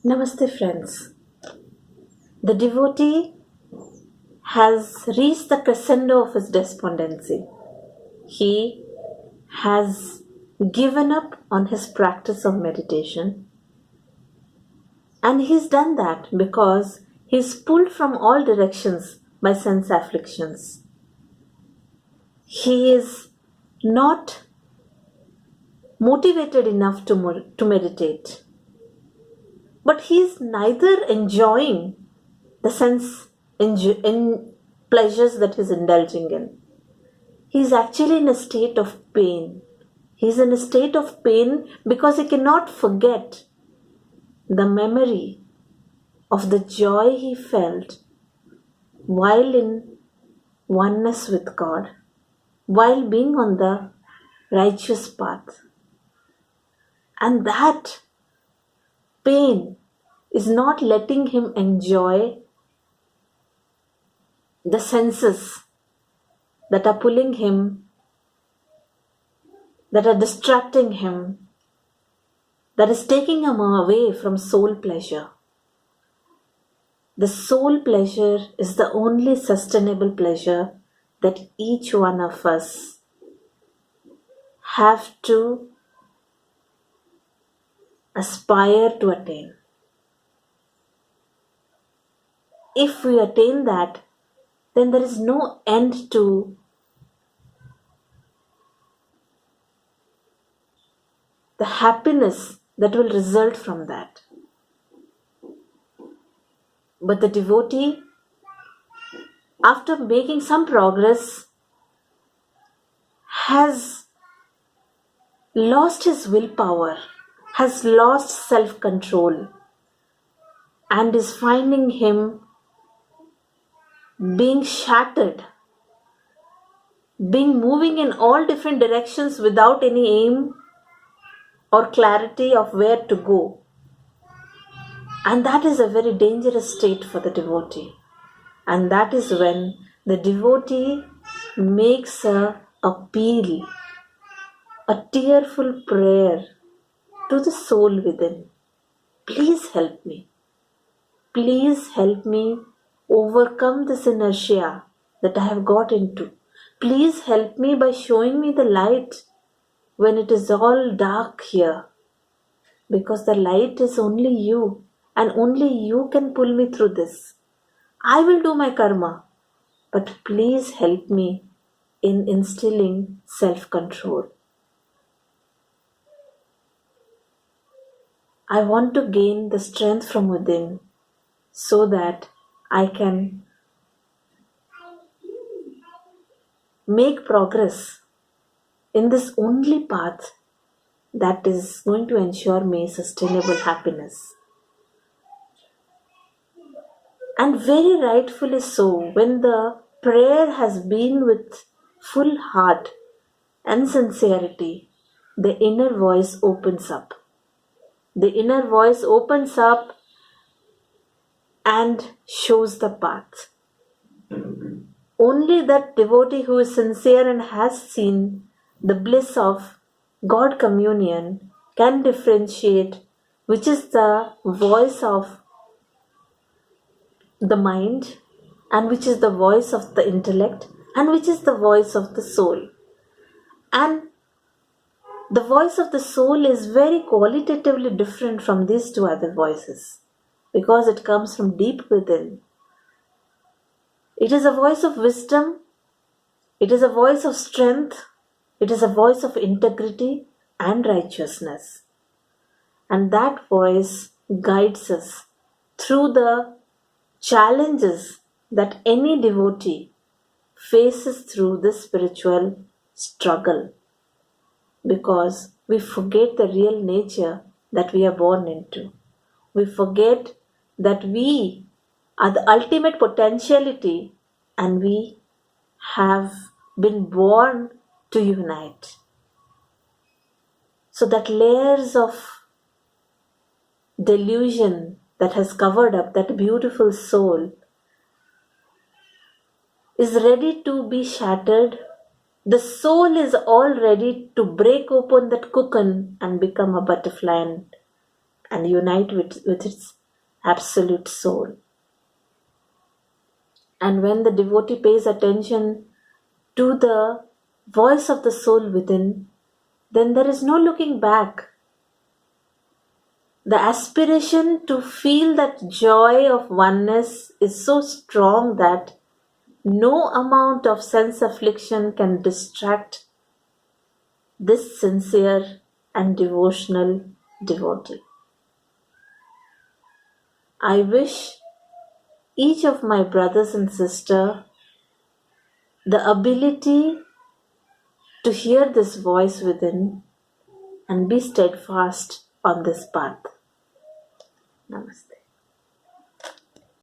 Namaste, friends. The devotee has reached the crescendo of his despondency. He has given up on his practice of meditation, and he's done that because he's pulled from all directions by sense afflictions. He is not motivated enough to meditate, but he is neither enjoying the sense in pleasures that he's indulging in. He's actually in a state of pain. He's in a state of pain because he cannot forget the memory of the joy he felt while in oneness with God, while being on the righteous path. And that pain is not letting him enjoy the senses that are pulling him, that are distracting him, that is taking him away from soul pleasure. The soul pleasure is the only sustainable pleasure that each one of us have to aspire to attain. If we attain that, then there is no end to the happiness that will result from that. But the devotee, after making some progress, has lost his willpower, has lost self-control, and is finding him being shattered, being moving in all different directions without any aim or clarity of where to go. And that is a very dangerous state for the devotee. And that is when the devotee makes a appeal, a tearful prayer to the soul within. Please help me. Please help me overcome this inertia that I have got into. Please help me by showing me the light when it is all dark here. Because the light is only you, and only you can pull me through this. I will do my karma, but please help me in instilling self-control. I want to gain the strength from within so that I can make progress in this only path that is going to ensure me sustainable happiness. And very rightfully so, when the prayer has been with full heart and sincerity, the inner voice opens up. The inner voice opens up and shows the path. Only that devotee who is sincere and has seen the bliss of God communion can differentiate which is the voice of the mind and which is the voice of the intellect and which is the voice of the soul. And the voice of the soul is very qualitatively different from these two other voices because it comes from deep within. It is a voice of wisdom, it is a voice of strength, it is a voice of integrity and righteousness. And that voice guides us through the challenges that any devotee faces through this spiritual struggle, because we forget the real nature that we are born into. We forget that we are the ultimate potentiality and we have been born to unite. So that layers of delusion that has covered up that beautiful soul is ready to be shattered. The soul is all ready to break open that cocoon and become a butterfly and and unite with its absolute soul. And when the devotee pays attention to the voice of the soul within, then there is no looking back. The aspiration to feel that joy of oneness is so strong that no amount of sense affliction can distract this sincere and devotional devotee. I wish each of my brothers and sisters the ability to hear this voice within and be steadfast on this path. Namaste.